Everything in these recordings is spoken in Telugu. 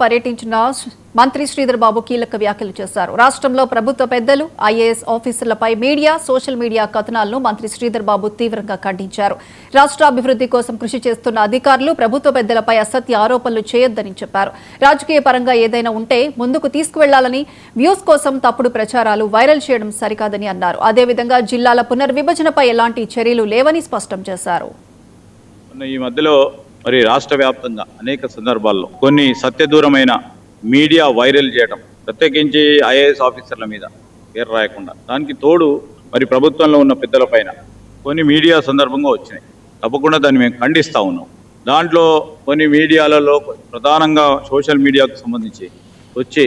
పర్యటించిన మంత్రి శ్రీధర్ బాబు కీలక వ్యాఖ్యలు చేశారు. రాష్ట్రంలో ప్రభుత్వ పెద్దలు, ఐఏఎస్ ఆఫీసర్లపై మీడియా, సోషల్ మీడియా కథనాలను మంత్రి శ్రీధర్ బాబు తీవ్రంగా ఖండించారు. రాష్ట్ర అభివృద్ధి కోసం కృషి చేస్తున్న అధికారులు ప్రభుత్వ పెద్దలపై అసత్య ఆరోపణలు చేయొద్దని చెప్పారు. రాజకీయ పరంగా ఏదైనా ఉంటే ముందుకు తీసుకువెళ్లాలని, వ్యూస్ కోసం తప్పుడు ప్రచారాలు వైరల్ చేయడం సరికాదని అన్నారు. అదేవిధంగా జిల్లాల పునర్విభజనపై ఎలాంటి చర్యలు లేవని స్పష్టం చేశారు. ఈ మధ్యలో మరి రాష్ట్ర వ్యాప్తంగా అనేక సందర్భాల్లో కొన్ని సత్యదూరమైన మీడియా వైరల్ చేయడం, ప్రత్యేకించి ఐఏఎస్ ఆఫీసర్ల మీద పేరు రాయకుండా, దానికి తోడు మరి ప్రభుత్వంలో ఉన్న పెద్దల పైన కొన్ని మీడియా సందర్భంగా వచ్చినాయి. తప్పకుండా దాన్ని మేము ఖండిస్తూ ఉన్నాం. దాంట్లో కొన్ని మీడియాలలో ప్రధానంగా సోషల్ మీడియాకు సంబంధించి వచ్చి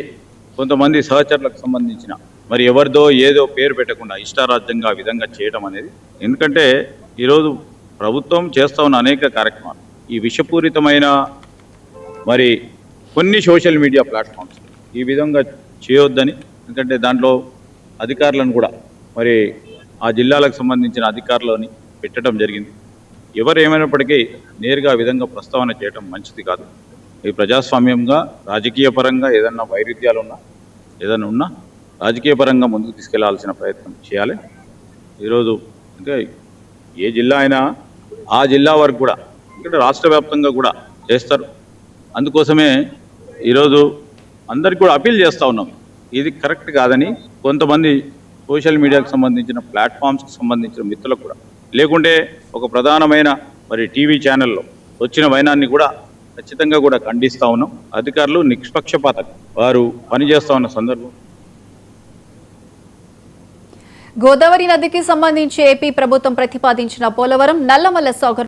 కొంతమంది సహచరులకు సంబంధించిన మరి ఎవరిదో ఏదో పేరు పెట్టకుండా ఇష్టారాజ్యంగా ఆ విధంగా చేయడం అనేది, ఎందుకంటే ఈరోజు ప్రభుత్వం చేస్తూ ఉన్న అనేక కార్యక్రమాలు ఈ విషపూరితమైన మరి కొన్ని సోషల్ మీడియా ప్లాట్ఫామ్స్ ఈ విధంగా చేయొద్దని, ఎందుకంటే దాంట్లో అధికారులను కూడా మరి ఆ జిల్లాలకు సంబంధించిన అధికారులని పెట్టడం జరిగింది. ఎవరు ఏమైనప్పటికీ నేరుగా ఆ విధంగా ప్రస్తావన చేయడం మంచిది కాదు. ఈ ప్రజాస్వామ్యంగా రాజకీయ పరంగా ఏదన్నా వైరుధ్యాలు ఉన్నా, ఏదైనా ఉన్నా రాజకీయ పరంగా ముందుకు తీసుకెళ్లాల్సిన ప్రయత్నం చేయాలి. ఈరోజు ఇంకా ఏ జిల్లా అయినా ఆ జిల్లా వరకు కూడా, ఇక్కడ రాష్ట్ర వ్యాప్తంగా కూడా చేస్తారు. అందుకోసమే ఈరోజు అందరికీ కూడా అపీల్ చేస్తూ ఉన్నాం, ఇది కరెక్ట్ కాదని. కొంతమంది సోషల్ మీడియాకు సంబంధించిన ప్లాట్ఫామ్స్కి సంబంధించిన మిత్రులకు కూడా, లేకుంటే ఒక ప్రధానమైన మరి టీవీ ఛానల్లో వచ్చిన వైనాన్ని కూడా ఖచ్చితంగా కూడా ఖండిస్తూ ఉన్నాం. అధికారులు నిష్పక్షపాతంగా వారు పనిచేస్తూ ఉన్న సందర్భం. గోదావరి నదికి సంబంధించి ఏపీ ప్రభుత్వం ప్రతిపాదించిన పోలవరం నల్లమల్ల సాగర్